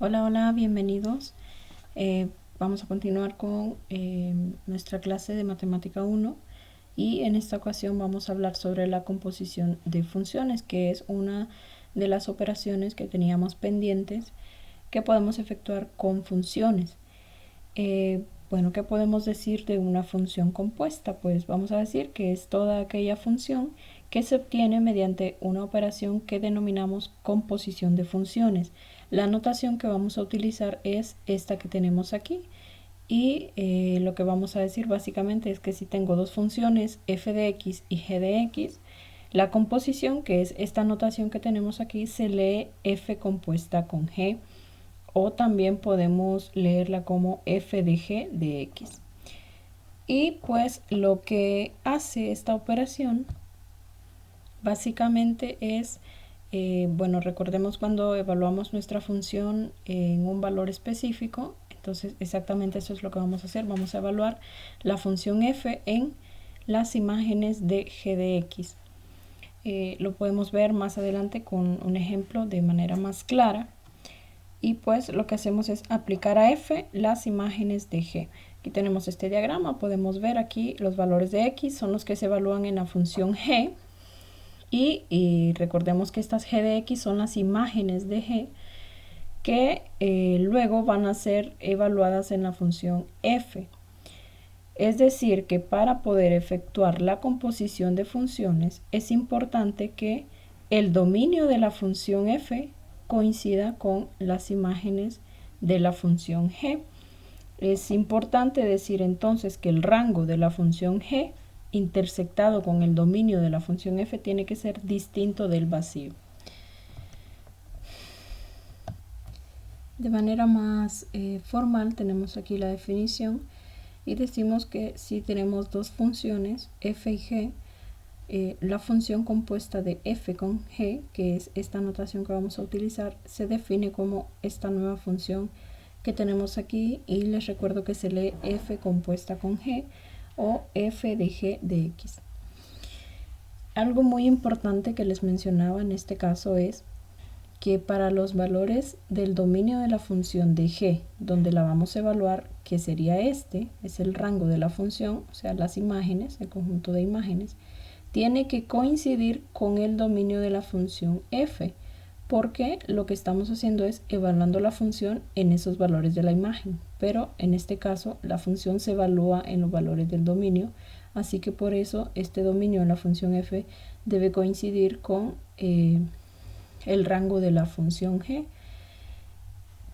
Hola, hola, bienvenidos. Vamos a continuar con nuestra clase de Matemática 1 y en esta ocasión vamos a hablar sobre la composición de funciones, que es una de las operaciones que teníamos pendientes que podemos efectuar con funciones. Bueno, ¿qué podemos decir de una función compuesta? Pues vamos a decir que es toda aquella función que se obtiene mediante una operación que denominamos composición de funciones. La notación que vamos a utilizar es esta que tenemos aquí y lo que vamos a decir básicamente es que si tengo dos funciones f de x y g de x, la composición, que es esta notación que tenemos aquí, se lee f compuesta con g, o también podemos leerla como f de g de x. Y pues lo que hace esta operación básicamente es, bueno, recordemos cuando evaluamos nuestra función en un valor específico, entonces exactamente eso es lo que vamos a hacer. Vamos a evaluar la función f en las imágenes de g de x. Lo podemos ver más adelante con un ejemplo de manera más clara. Y pues lo que hacemos es aplicar a f las imágenes de g. Aquí tenemos este diagrama, podemos ver aquí los valores de x son los que se evalúan en la función g, y recordemos que estas g de x son las imágenes de g que luego van a ser evaluadas en la función f. Es decir, que para poder efectuar la composición de funciones es importante que el dominio de la función f coincida con las imágenes de la función g. Es importante decir entonces que el rango de la función g intersectado con el dominio de la función f tiene que ser distinto del vacío. De manera más formal tenemos aquí la definición y decimos que si tenemos dos funciones f y g, la función compuesta de f con g, que es esta notación que vamos a utilizar, se define como esta nueva función que tenemos aquí, y les recuerdo que se lee f compuesta con g o f de g de x. Algo muy importante que les mencionaba en este caso es que para los valores del dominio de la función de g, donde la vamos a evaluar, que sería este, es el rango de la función, o sea, las imágenes, el conjunto de imágenes, tiene que coincidir con el dominio de la función f, porque lo que estamos haciendo es evaluando la función en esos valores de la imagen, pero en este caso la función se evalúa en los valores del dominio, así que por eso este dominio en la función f debe coincidir con el rango de la función g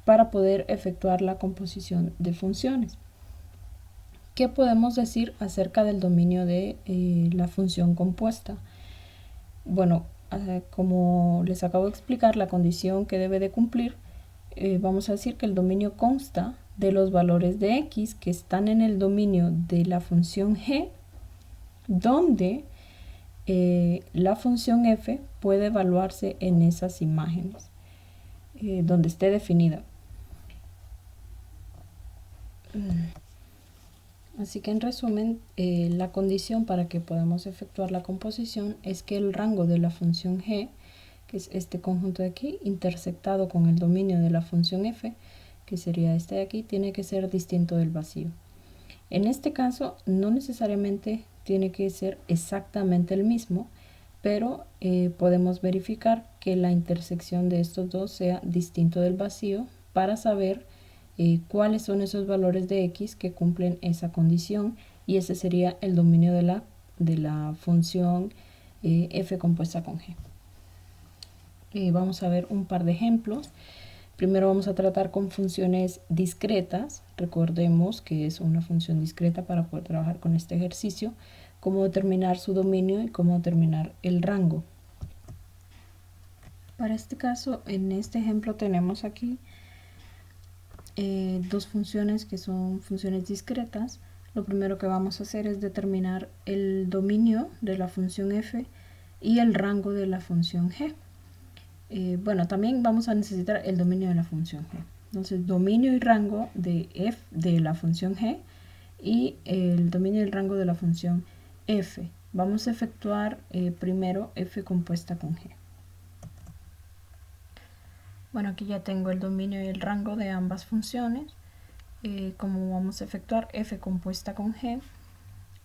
para poder efectuar la composición de funciones. ¿Qué podemos decir acerca del dominio de la función compuesta? Bueno, como les acabo de explicar, la condición que debe de cumplir, vamos a decir que el dominio consta de los valores de x que están en el dominio de la función g, donde la función f puede evaluarse en esas imágenes, donde esté definida. Así que en resumen, la condición para que podamos efectuar la composición es que el rango de la función g, que es este conjunto de aquí, intersectado con el dominio de la función f, que sería este de aquí, tiene que ser distinto del vacío. En este caso, no necesariamente tiene que ser exactamente el mismo, pero podemos verificar que la intersección de estos dos sea distinto del vacío para saber cuáles son esos valores de x que cumplen esa condición, y ese sería el dominio de la función f compuesta con g. Vamos a ver un par de ejemplos. Primero vamos a tratar con funciones discretas. Recordemos que es una función discreta para poder trabajar con este ejercicio, cómo determinar su dominio y cómo determinar el rango. Para este caso, en este ejemplo tenemos aquí dos funciones que son funciones discretas. Lo primero que vamos a hacer es determinar el dominio de la función f y el rango de la función g. Bueno, también vamos a necesitar el dominio de la función g. Entonces, dominio y rango de f de la función g y el dominio y el rango de la función f. Vamos a efectuar primero f compuesta con g. Bueno, aquí ya tengo el dominio y el rango de ambas funciones. Como vamos a efectuar f compuesta con g,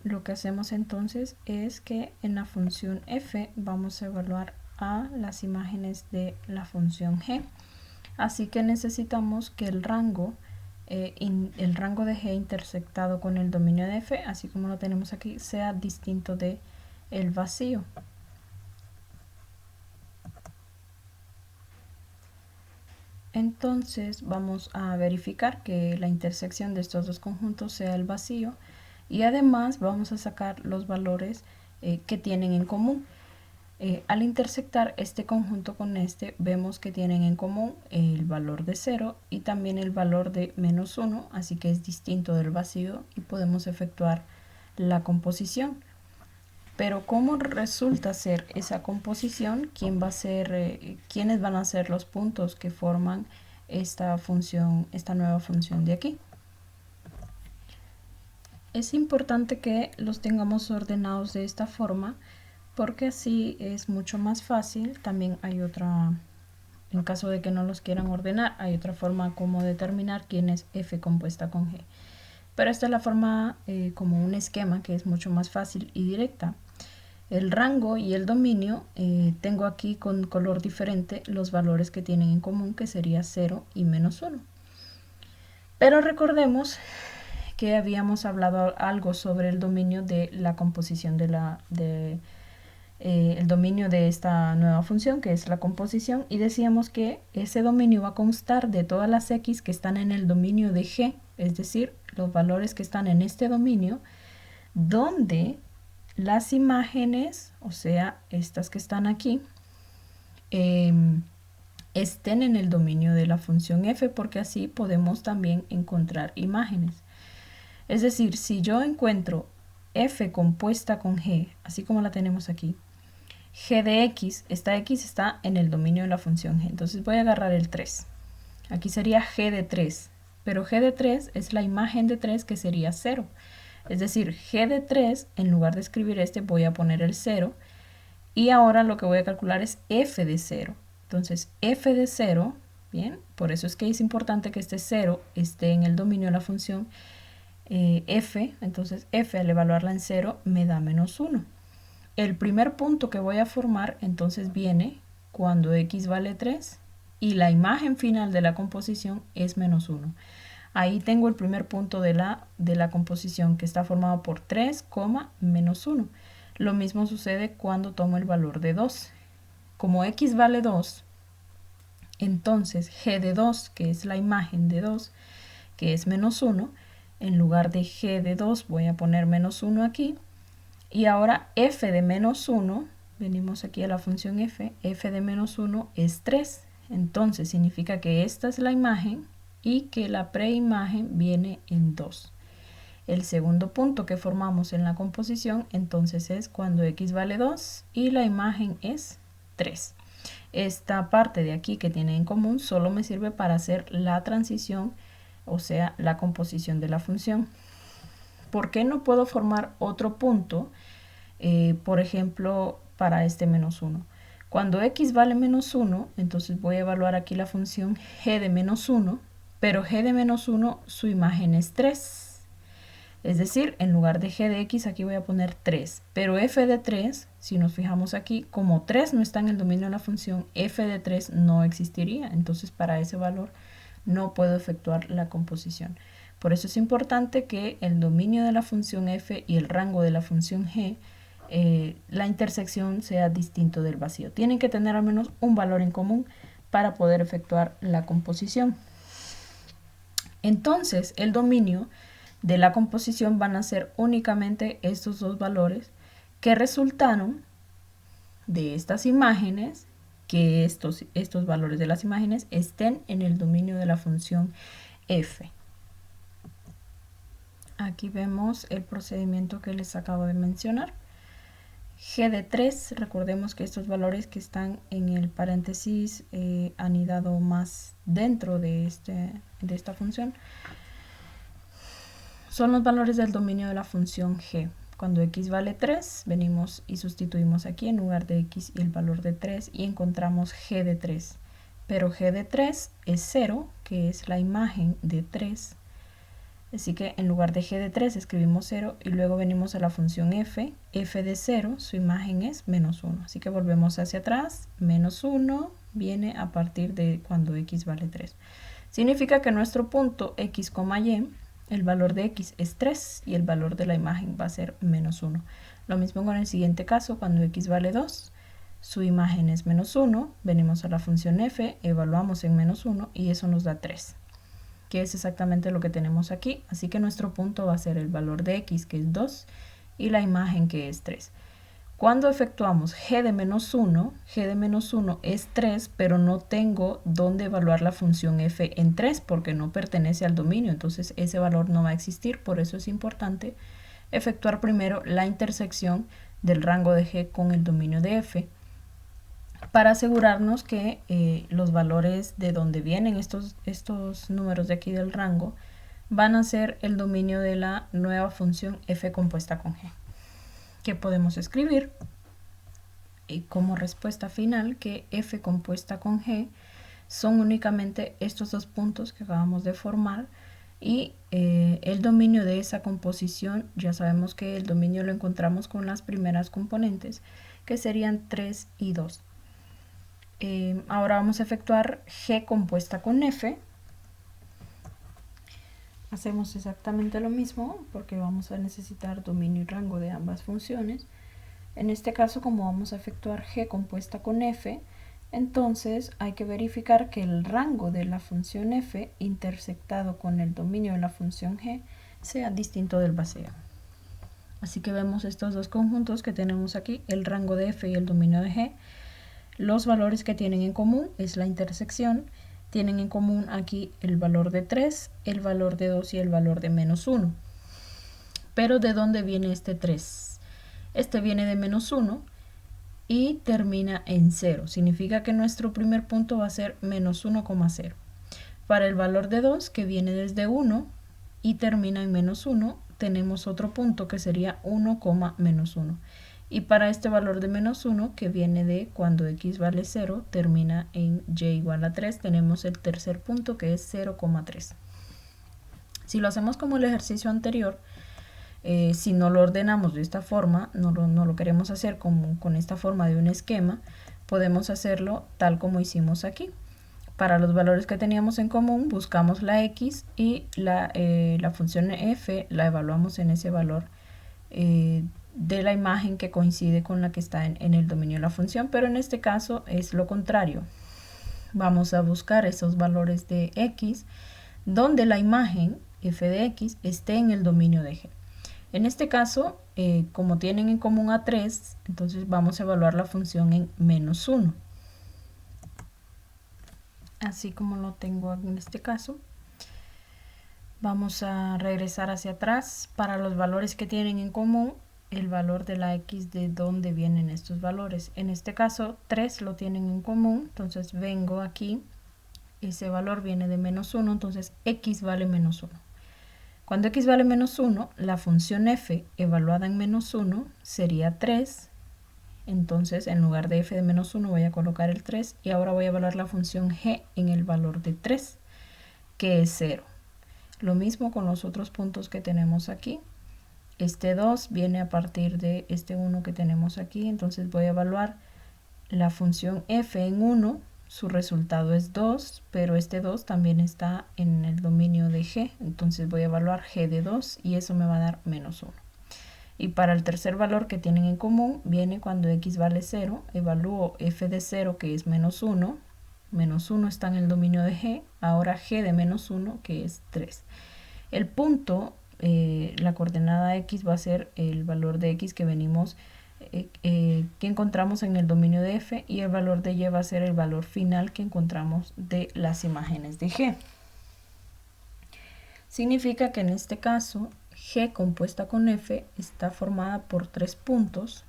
lo que hacemos entonces es que en la función f vamos a evaluar a las imágenes de la función g. Así que necesitamos que el rango de g intersectado con el dominio de f, así como lo tenemos aquí, sea distinto de el vacío. Entonces vamos a verificar que la intersección de estos dos conjuntos sea el vacío y además vamos a sacar los valores que tienen en común. Al intersectar este conjunto con este, vemos que tienen en común el valor de 0 y también el valor de -1, así que es distinto del vacío y podemos efectuar la composición. Pero ¿cómo resulta ser esa composición? ¿Quiénes van a ser los puntos que forman esta nueva función de aquí? Es importante que los tengamos ordenados de esta forma, porque así es mucho más fácil. También hay otra, en caso de que no los quieran ordenar, hay otra forma como determinar quién es f compuesta con g. Pero esta es la forma como un esquema que es mucho más fácil y directa. El rango y el dominio, tengo aquí con color diferente los valores que tienen en común, que sería 0 y -1. Pero recordemos que habíamos hablado algo sobre el dominio de la composición el dominio de esta nueva función, que es la composición, y decíamos que ese dominio va a constar de todas las x que están en el dominio de g, es decir, los valores que están en este dominio, donde las imágenes, o sea, estas que están aquí, estén en el dominio de la función f, porque así podemos también encontrar imágenes. Es decir, si yo encuentro f compuesta con g, así como la tenemos aquí, g de x, esta x está en el dominio de la función g, entonces voy a agarrar el 3. Aquí sería g de 3, pero g de 3 es la imagen de 3, que sería 0. Es decir, g de 3, en lugar de escribir este, voy a poner el 0. Y ahora lo que voy a calcular es f de 0. Entonces, f de 0, bien, por eso es que es importante que este 0 esté en el dominio de la función f. Entonces, f al evaluarla en 0 me da -1. El primer punto que voy a formar entonces viene cuando x vale 3 y la imagen final de la composición es -1. Ahí tengo el primer punto de la composición, que está formado por 3, -1. Lo mismo sucede cuando tomo el valor de 2. Como x vale 2, entonces g de 2, que es la imagen de 2, que es -1, en lugar de g de 2 voy a poner -1 aquí. Y ahora f de -1, venimos aquí a la función f de -1 es 3. Entonces significa que esta es la imagen y que la preimagen viene en 2. El segundo punto que formamos en la composición entonces es cuando x vale 2 y la imagen es 3. Esta parte de aquí que tiene en común solo me sirve para hacer la transición, o sea, la composición de la función. ¿Por qué no puedo formar otro punto, por ejemplo, para este -1? Cuando x vale -1, entonces voy a evaluar aquí la función g de -1, pero g de -1 su imagen es 3. Es decir, en lugar de g de x aquí voy a poner 3. Pero f de 3, si nos fijamos aquí, como 3 no está en el dominio de la función, f de 3 no existiría. Entonces para ese valor no puedo efectuar la composición. Por eso es importante que el dominio de la función f y el rango de la función g, la intersección sea distinto del vacío. Tienen que tener al menos un valor en común para poder efectuar la composición. Entonces el dominio de la composición van a ser únicamente estos dos valores que resultaron de estas imágenes, que estos valores de las imágenes estén en el dominio de la función f. Aquí vemos el procedimiento que les acabo de mencionar. G de 3, recordemos que estos valores que están en el paréntesis anidado más dentro de esta función son los valores del dominio de la función g. Cuando x vale 3, venimos y sustituimos aquí en lugar de x y el valor de 3 y encontramos g de 3, pero g de 3 es 0, que es la imagen de 3. Así que en lugar de g de 3 escribimos 0 y luego venimos a la función f. F de 0, su imagen es menos 1. Así que volvemos hacia atrás. Menos 1 viene a partir de cuando x vale 3. Significa que nuestro punto x, y, el valor de x es 3 y el valor de la imagen va a ser menos 1. Lo mismo con el siguiente caso, cuando x vale 2, su imagen es menos 1. Venimos a la función f, evaluamos en menos 1 y eso nos da 3. Que es exactamente lo que tenemos aquí. Así que nuestro punto va a ser el valor de x, que es 2, y la imagen, que es 3. Cuando efectuamos g de menos 1, g de menos 1 es 3, pero no tengo dónde evaluar la función f en 3 porque no pertenece al dominio, entonces ese valor no va a existir. Por eso es importante efectuar primero la intersección del rango de g con el dominio de f, para asegurarnos que los valores de donde vienen estos números de aquí del rango van a ser el dominio de la nueva función f compuesta con g, que podemos escribir como respuesta final que f compuesta con g son únicamente estos dos puntos que acabamos de formar, y el dominio de esa composición, ya sabemos que el dominio lo encontramos con las primeras componentes, que serían 3 y 2. Ahora vamos a efectuar g compuesta con f. Hacemos exactamente lo mismo porque vamos a necesitar dominio y rango de ambas funciones. En este caso, como vamos a efectuar g compuesta con f, entonces hay que verificar que el rango de la función f intersectado con el dominio de la función g sea distinto del vacío. Así que vemos estos dos conjuntos que tenemos aquí, el rango de f y el dominio de g. Los valores que tienen en común es la intersección. Tienen en común aquí el valor de 3, el valor de 2 y el valor de menos 1. Pero ¿de dónde viene este 3? Este viene de menos 1 y termina en 0. Significa que nuestro primer punto va a ser menos 1,0. Para el valor de 2, que viene desde 1 y termina en menos 1, tenemos otro punto que sería 1, menos 1. Y para este valor de menos 1, que viene de cuando x vale 0, termina en y igual a 3, tenemos el tercer punto, que es 0,3. Si lo hacemos como el ejercicio anterior, si no lo ordenamos de esta forma, no lo queremos hacer con esta forma de un esquema, podemos hacerlo tal como hicimos aquí. Para los valores que teníamos en común, buscamos la x y la función f la evaluamos en ese valor de la imagen que coincide con la que está en el dominio de la función, pero en este caso es lo contrario. Vamos a buscar esos valores de x donde la imagen f de x esté en el dominio de g. En este caso, como tienen en común a 3, entonces vamos a evaluar la función en menos 1. Así como lo tengo en este caso. Vamos a regresar hacia atrás. Para los valores que tienen en común, el valor de la x, de dónde vienen estos valores. En este caso, 3 lo tienen en común, entonces vengo aquí, ese valor viene de menos 1, entonces x vale menos 1. Cuando x vale menos 1, la función f evaluada en menos 1 sería 3, entonces en lugar de f de menos 1 voy a colocar el 3 y ahora voy a evaluar la función g en el valor de 3, que es 0. Lo mismo con los otros puntos que tenemos aquí. Este 2 viene a partir de este 1 que tenemos aquí, entonces voy a evaluar la función f en 1, su resultado es 2, pero este 2 también está en el dominio de g, entonces voy a evaluar g de 2 y eso me va a dar menos 1. Y para el tercer valor que tienen en común, viene cuando x vale 0, evalúo f de 0, que es menos 1 está en el dominio de g, ahora g de menos 1, que es 3. El punto, la coordenada x va a ser el valor de x que venimos, que encontramos en el dominio de f, y el valor de y va a ser el valor final que encontramos de las imágenes de g. Significa que en este caso g compuesta con f está formada por 3 puntos,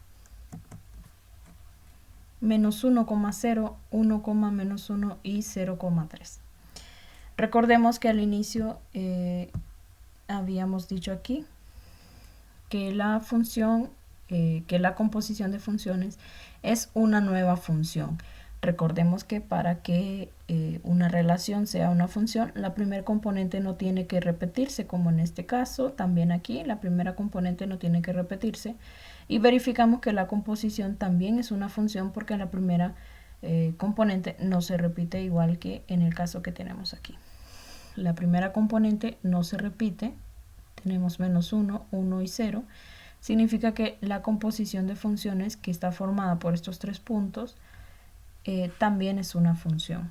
menos 1,0, 1, menos 1 y 0,3. Recordemos que al inicio habíamos dicho aquí que la función, que la composición de funciones es una nueva función. Recordemos que para que una relación sea una función, la primera componente no tiene que repetirse, como en este caso, también aquí la primera componente no tiene que repetirse. Y verificamos que la composición también es una función porque la primera componente no se repite, igual que en el caso que tenemos aquí. La primera componente no se repite, tenemos menos 1, 1 y 0. Significa que la composición de funciones que está formada por estos tres puntos también es una función.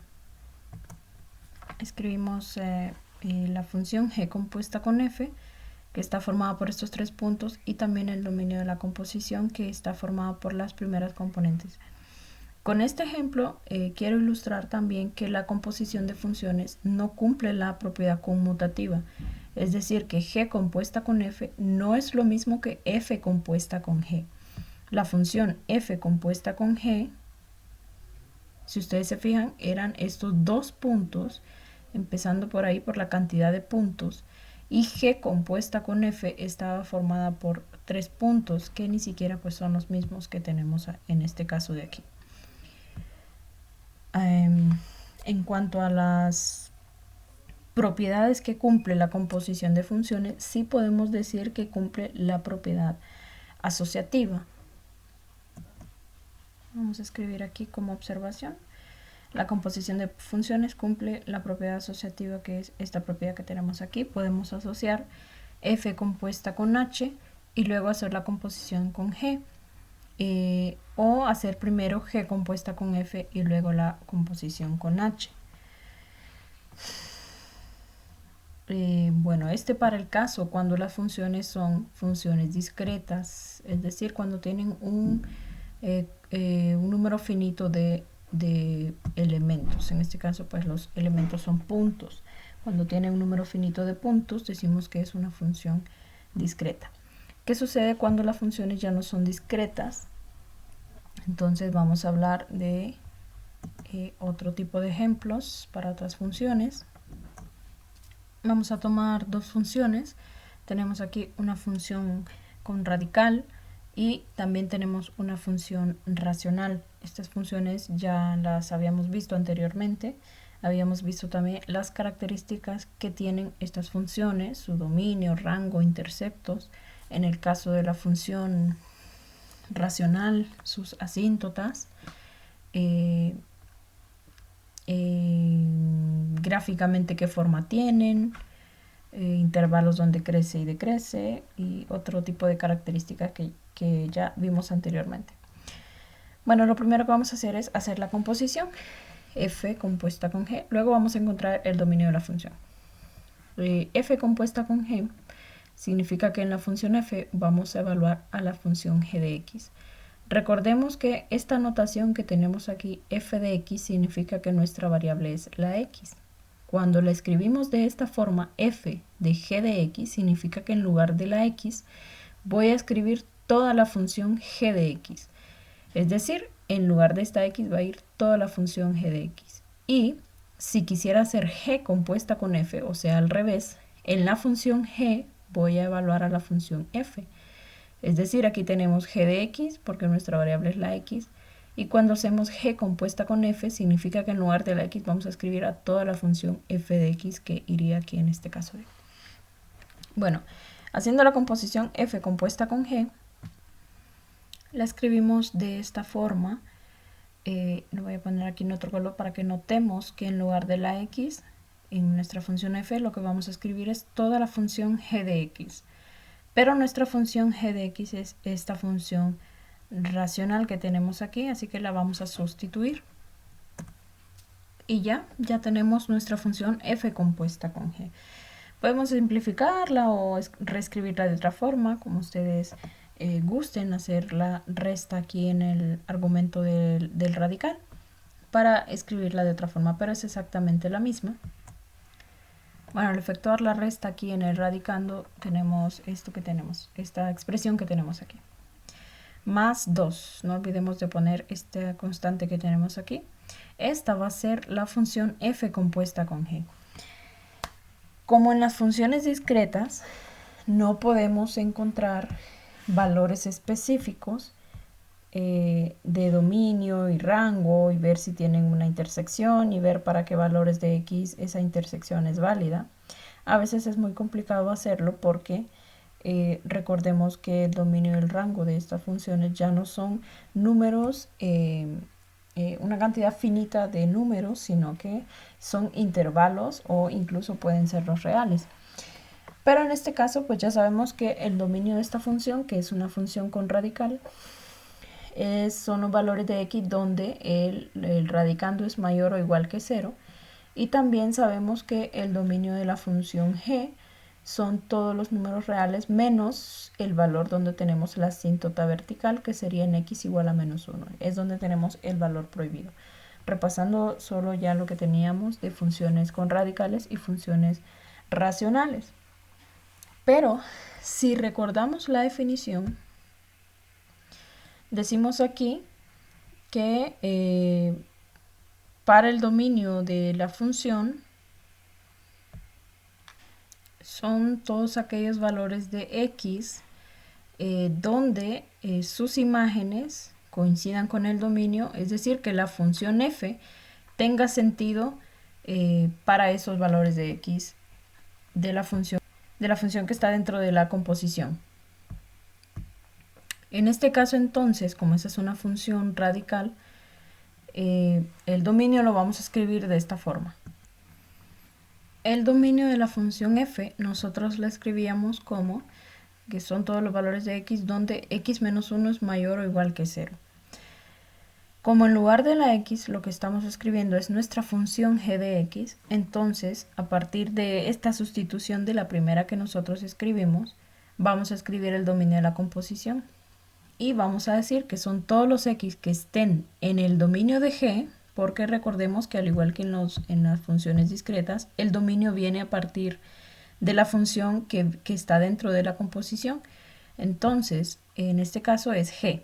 Escribimos la función g compuesta con f, que está formada por estos tres puntos, y también el dominio de la composición, que está formada por las primeras componentes. Con este ejemplo quiero ilustrar también que la composición de funciones no cumple la propiedad conmutativa, es decir, que g compuesta con f no es lo mismo que f compuesta con g. La función f compuesta con g, si ustedes se fijan, eran estos dos puntos, empezando por ahí por la cantidad de puntos, y g compuesta con f estaba formada por tres puntos que ni siquiera pues son los mismos que tenemos en este caso de aquí. En cuanto a las propiedades que cumple la composición de funciones, sí podemos decir que cumple la propiedad asociativa. Vamos a escribir aquí como observación. La composición de funciones cumple la propiedad asociativa, que es esta propiedad que tenemos aquí. Podemos asociar f compuesta con h y luego hacer la composición con g. O hacer primero g compuesta con f y luego la composición con h. Bueno, para el caso cuando las funciones son funciones discretas, es decir, cuando tienen un número finito de elementos. En este caso, pues los elementos son puntos. Cuando tiene un número finito de puntos, decimos que es una función discreta. ¿Qué sucede cuando las funciones ya no son discretas? Entonces vamos a hablar de otro tipo de ejemplos para otras funciones. Vamos a tomar dos funciones. Tenemos aquí una función con radical y también tenemos una función racional. Estas funciones ya las habíamos visto anteriormente. Habíamos visto también las características que tienen estas funciones, su dominio, rango, interceptos. En el caso de la función racional, sus asíntotas. Gráficamente qué forma tienen, intervalos donde crece y decrece, y otro tipo de características que ya vimos anteriormente. Bueno, lo primero que vamos a hacer es hacer la composición f compuesta con g. Luego vamos a encontrar el dominio de la función. F compuesta con g significa que en la función f vamos a evaluar a la función g de x. Recordemos que esta notación que tenemos aquí, f de x, significa que nuestra variable es la x. Cuando la escribimos de esta forma, f de g de x, significa que en lugar de la x voy a escribir toda la función g de x. Es decir, en lugar de esta x va a ir toda la función g de x. Y si quisiera hacer g compuesta con f, o sea al revés, en la función g voy a evaluar a la función f. Es decir, aquí tenemos g de x porque nuestra variable es la x, y cuando hacemos g compuesta con f significa que en lugar de la x vamos a escribir a toda la función f de x, que iría aquí en este caso. Bueno, haciendo la composición f compuesta con g, la escribimos de esta forma. Lo voy a poner aquí en otro color para que notemos que en lugar de la x en nuestra función f lo que vamos a escribir es toda la función g de x. Pero nuestra función g de x es esta función racional que tenemos aquí, así que la vamos a sustituir. Y ya tenemos nuestra función f compuesta con g. Podemos simplificarla o reescribirla de otra forma, como ustedes gusten, hacer la resta aquí en el argumento del radical para escribirla de otra forma, pero es exactamente la misma. Bueno, al efectuar la resta aquí en el radicando, tenemos esto que tenemos, esta expresión que tenemos aquí. Más 2, no olvidemos de poner esta constante que tenemos aquí. Esta va a ser la función f compuesta con g. Como en las funciones discretas, no podemos encontrar valores específicos de dominio y rango y ver si tienen una intersección y ver para qué valores de x esa intersección es válida. A veces es muy complicado hacerlo porque recordemos que el dominio y el rango de estas funciones ya no son números, una cantidad finita de números, sino que son intervalos o incluso pueden ser los reales. Pero en este caso, pues ya sabemos que el dominio de esta función, que es una función con radical, son los valores de x donde el radicando es mayor o igual que 0. Y también sabemos que el dominio de la función g son todos los números reales menos el valor donde tenemos la asíntota vertical, que sería en x igual a menos 1. Es donde tenemos el valor prohibido. Repasando solo ya lo que teníamos de funciones con radicales y funciones racionales. Pero si recordamos la definición, decimos aquí que para el dominio de la función son todos aquellos valores de x donde sus imágenes coincidan con el dominio, es decir, que la función f tenga sentido para esos valores de x de la función que está dentro de la composición. En este caso entonces, como esa es una función radical, el dominio lo vamos a escribir de esta forma. El dominio de la función f nosotros la escribíamos como que son todos los valores de x donde x menos 1 es mayor o igual que 0. Como en lugar de la x lo que estamos escribiendo es nuestra función g de x, entonces a partir de esta sustitución de la primera que nosotros escribimos, vamos a escribir el dominio de la composición. Y vamos a decir que son todos los x que estén en el dominio de g, porque recordemos que al igual que en las funciones discretas, el dominio viene a partir de la función que está dentro de la composición. Entonces, en este caso es g.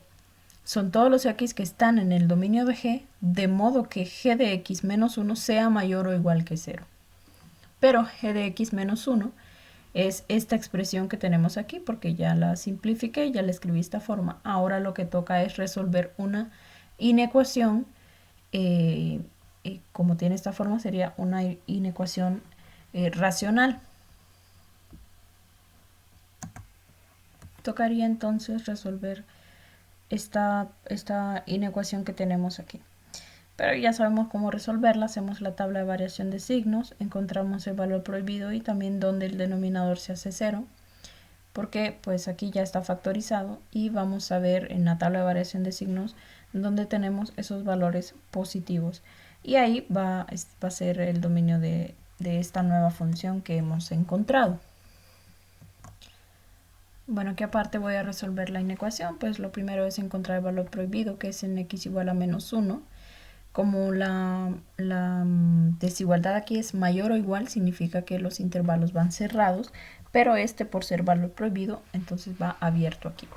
Son todos los x que están en el dominio de g, de modo que g de x menos 1 sea mayor o igual que 0. Pero g de x menos 1 es esta expresión que tenemos aquí, porque ya la simplifiqué, ya la escribí de esta forma. Ahora lo que toca es resolver una inecuación. Como tiene esta forma, sería una inecuación racional. Tocaría entonces resolver esta inecuación que tenemos aquí. Pero ya sabemos cómo resolverla. Hacemos la tabla de variación de signos, encontramos el valor prohibido y también donde el denominador se hace 0, porque pues aquí ya está factorizado, y vamos a ver en la tabla de variación de signos donde tenemos esos valores positivos, y ahí va a ser el dominio de esta nueva función que hemos encontrado. Bueno, aquí aparte voy a resolver la inecuación. Pues lo primero es encontrar el valor prohibido, que es en x igual a menos 1. Como la desigualdad aquí es mayor o igual, significa que los intervalos van cerrados, pero este, por ser valor prohibido, entonces va abierto aquí.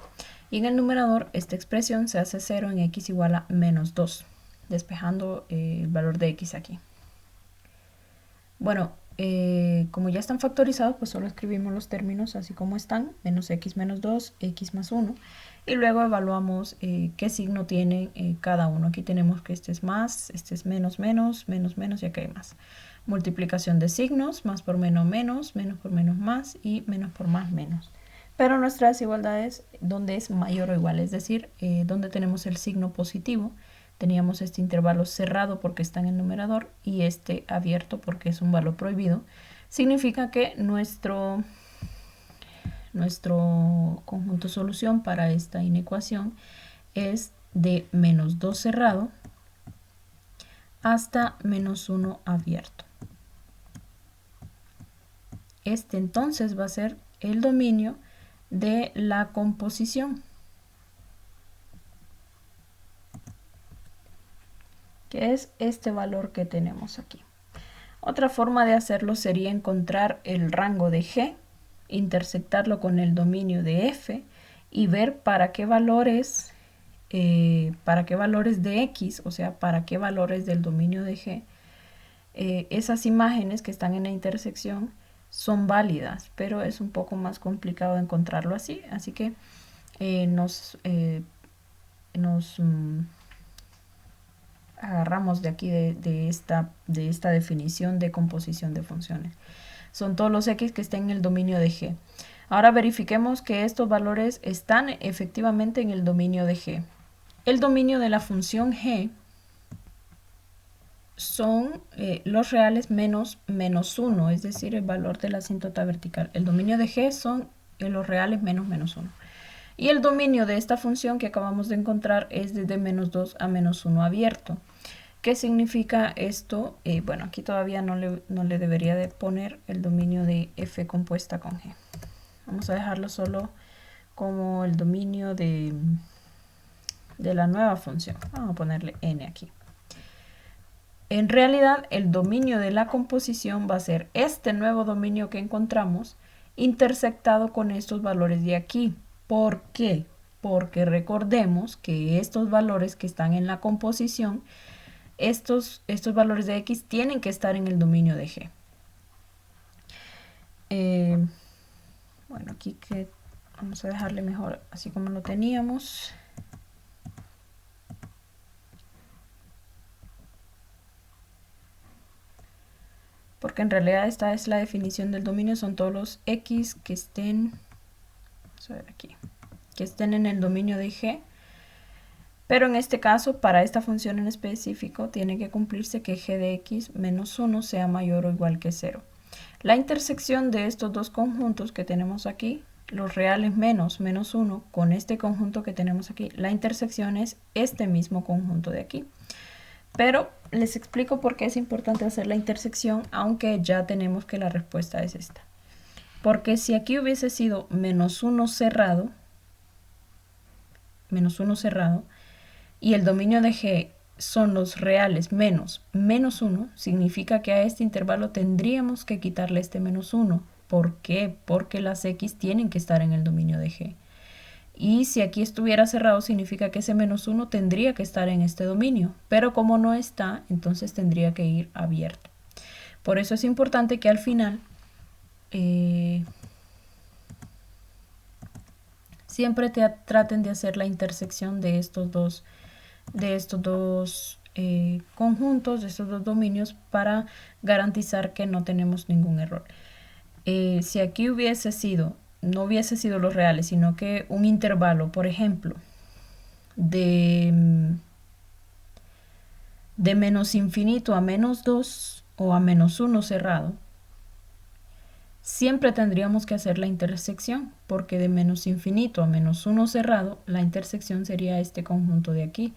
Y en el numerador esta expresión se hace 0 en x igual a menos 2, despejando el valor de x aquí. Bueno, como ya están factorizados, pues solo escribimos los términos así como están: menos x menos 2, x más 1. Y luego evaluamos qué signo tiene cada uno. Aquí tenemos que este es más, este es menos, menos, menos, menos, y acá hay más. Multiplicación de signos: más por menos, menos por menos, más, y menos por más, menos. Pero nuestra desigualdad es donde es mayor o igual, es decir, donde tenemos el signo positivo. Teníamos este intervalo cerrado porque está en el numerador y este abierto porque es un valor prohibido. Significa que nuestro conjunto solución para esta inecuación es de menos 2 cerrado hasta menos 1 abierto. Este entonces va a ser el dominio de la composición, que es este valor que tenemos aquí. Otra forma de hacerlo sería encontrar el rango de g, intersectarlo con el dominio de f y ver para qué valores de x, o sea, para qué valores del dominio de g, esas imágenes que están en la intersección son válidas, pero es un poco más complicado encontrarlo así que agarramos de aquí de esta definición de composición de funciones. Son todos los x que estén en el dominio de G. Ahora verifiquemos que estos valores están efectivamente en el dominio de G. El dominio de la función G son los reales menos 1, es decir, el valor de la asíntota vertical. El dominio de G son los reales menos 1. Y el dominio de esta función que acabamos de encontrar es desde menos 2 a menos 1 abierto. ¿Qué significa esto? Bueno, aquí todavía no le debería de poner el dominio de f compuesta con g. Vamos a dejarlo solo como el dominio de la nueva función. Vamos a ponerle n aquí. En realidad, el dominio de la composición va a ser este nuevo dominio que encontramos intersectado con estos valores de aquí. ¿Por qué? Porque recordemos que estos valores que están en la composición, estos valores de x tienen que estar en el dominio de G. Bueno, aquí que vamos a dejarle mejor así como lo teníamos. Porque en realidad esta es la definición del dominio, son todos los x que estén, vamos a ver aquí, que estén en el dominio de G. Pero en este caso, para esta función en específico, tiene que cumplirse que g de x menos 1 sea mayor o igual que 0. La intersección de estos dos conjuntos que tenemos aquí, los reales menos 1, con este conjunto que tenemos aquí, la intersección es este mismo conjunto de aquí. Pero les explico por qué es importante hacer la intersección, aunque ya tenemos que la respuesta es esta. Porque si aquí hubiese sido menos 1 cerrado, y el dominio de G son los reales menos 1, significa que a este intervalo tendríamos que quitarle este menos 1. ¿Por qué? Porque las x tienen que estar en el dominio de G. Y si aquí estuviera cerrado, significa que ese menos 1 tendría que estar en este dominio. Pero como no está, entonces tendría que ir abierto. Por eso es importante que al final siempre traten de hacer la intersección de estos dos conjuntos, de estos dos dominios, para garantizar que no tenemos ningún error. Si aquí no hubiese sido los reales, sino que un intervalo, por ejemplo, de menos infinito a menos 2 o a menos 1 cerrado, siempre tendríamos que hacer la intersección, porque de menos infinito a menos 1 cerrado, la intersección sería este conjunto de aquí.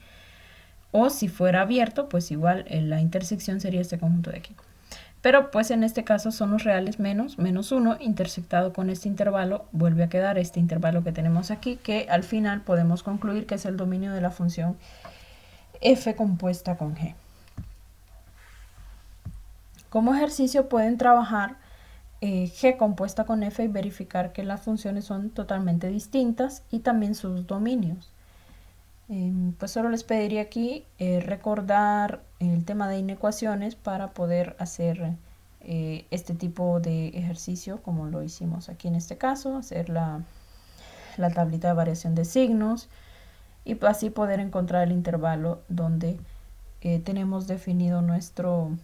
O si fuera abierto, pues igual la intersección sería este conjunto de aquí. Pero pues en este caso son los reales menos 1 intersectado con este intervalo, vuelve a quedar este intervalo que tenemos aquí, que al final podemos concluir que es el dominio de la función f compuesta con g. Como ejercicio pueden trabajar g compuesta con f y verificar que las funciones son totalmente distintas y también sus dominios. Pues solo les pediría aquí recordar el tema de inecuaciones para poder hacer este tipo de ejercicio como lo hicimos aquí en este caso, hacer la tablita de variación de signos y así poder encontrar el intervalo donde tenemos definido nuestro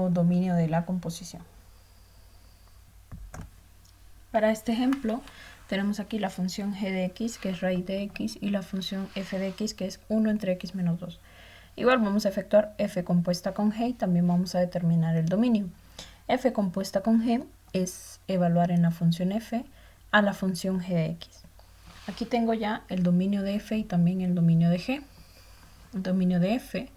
dominio de la composición. Para este ejemplo tenemos aquí la función g de x, que es raíz de x, y la función f de x, que es 1 entre x menos 2. Igual vamos a efectuar f compuesta con g y también vamos a determinar el dominio. F compuesta con g es evaluar en la función f a la función g de x. Aquí tengo ya el dominio de f y también el dominio de g. El dominio de f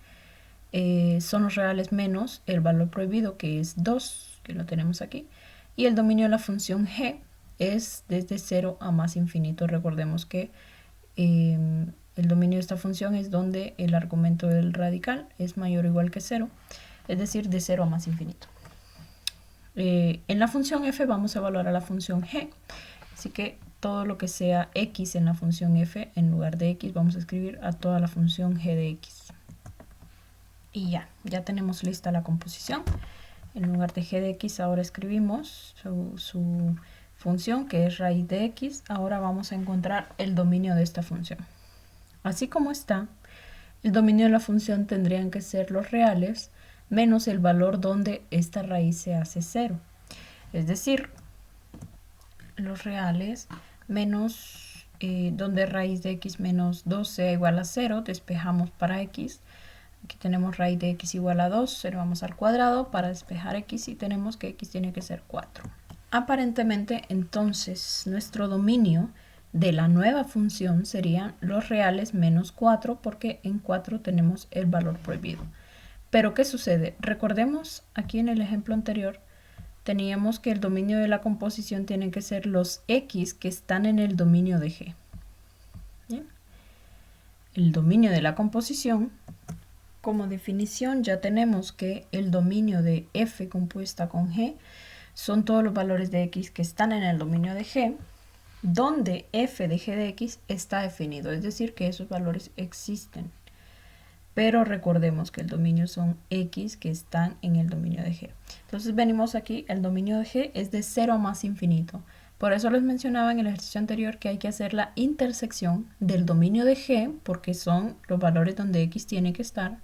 son los reales menos el valor prohibido, que es 2, que lo tenemos aquí, y el dominio de la función g es desde 0 a más infinito. Recordemos que el dominio de esta función es donde el argumento del radical es mayor o igual que 0, es decir, de 0 a más infinito. En la función f vamos a evaluar a la función g, así que todo lo que sea x en la función f, en lugar de x vamos a escribir a toda la función g de x. Y ya tenemos lista la composición. En lugar de g de x ahora escribimos su función que es raíz de x, ahora vamos a encontrar el dominio de esta función. Así como está, el dominio de la función tendrían que ser los reales menos el valor donde esta raíz se hace 0. Es decir, los reales menos donde raíz de x menos 2 sea igual a 0, despejamos para x. Aquí tenemos raíz de x igual a 2, 0 vamos al cuadrado para despejar x y tenemos que x tiene que ser 4. Aparentemente, entonces, nuestro dominio de la nueva función serían los reales menos 4 porque en 4 tenemos el valor prohibido. Pero, ¿qué sucede? Recordemos aquí en el ejemplo anterior, teníamos que el dominio de la composición tiene que ser los x que están en el dominio de G. ¿Bien? El dominio de la composición, como definición ya tenemos que el dominio de f compuesta con G son todos los valores de x que están en el dominio de G, donde f de g de x está definido, es decir, que esos valores existen. Pero recordemos que el dominio son x que están en el dominio de G. Entonces venimos aquí, el dominio de G es de 0 a más infinito. Por eso les mencionaba en el ejercicio anterior que hay que hacer la intersección del dominio de G, porque son los valores donde x tiene que estar,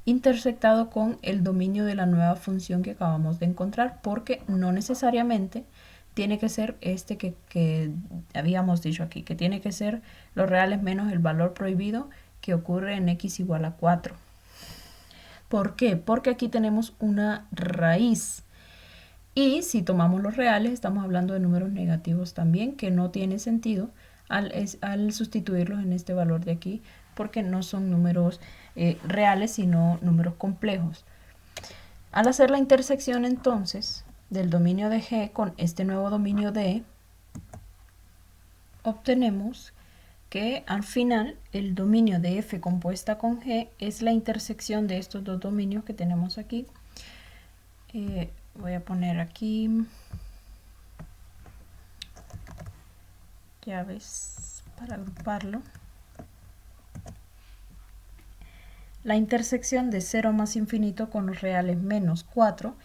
intersectado con el dominio de la nueva función que acabamos de encontrar, porque no necesariamente tiene que ser este que habíamos dicho aquí, que tiene que ser los reales menos el valor prohibido que ocurre en x igual a 4. ¿Por qué? Porque aquí tenemos una raíz. Y si tomamos los reales, estamos hablando de números negativos también, que no tiene sentido al sustituirlos en este valor de aquí, porque no son números reales, sino números complejos. Al hacer la intersección entonces del dominio de G con este nuevo dominio de, obtenemos que al final el dominio de f compuesta con G es la intersección de estos dos dominios que tenemos aquí. Voy a poner aquí llaves para agruparlo. La intersección de 0 más infinito con los reales menos 4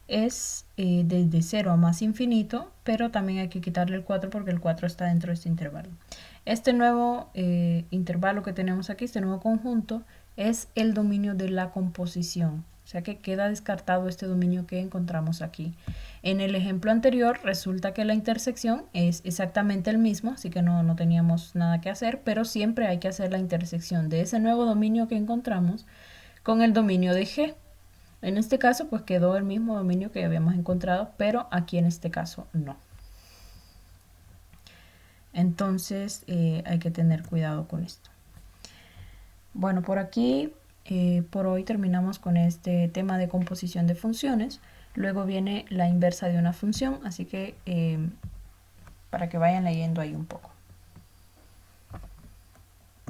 es desde 0 a más infinito, pero también hay que quitarle el 4 porque el 4 está dentro de este intervalo. Este nuevo intervalo que tenemos aquí, este nuevo conjunto, es el dominio de la composición. O sea que queda descartado este dominio que encontramos aquí. En el ejemplo anterior resulta que la intersección es exactamente el mismo, así que no teníamos nada que hacer, pero siempre hay que hacer la intersección de ese nuevo dominio que encontramos con el dominio de G. En este caso pues quedó el mismo dominio que habíamos encontrado, pero aquí en este caso no. Entonces hay que tener cuidado con esto. Bueno, por aquí por hoy terminamos con este tema de composición de funciones. Luego viene la inversa de una función, así que para que vayan leyendo ahí un poco.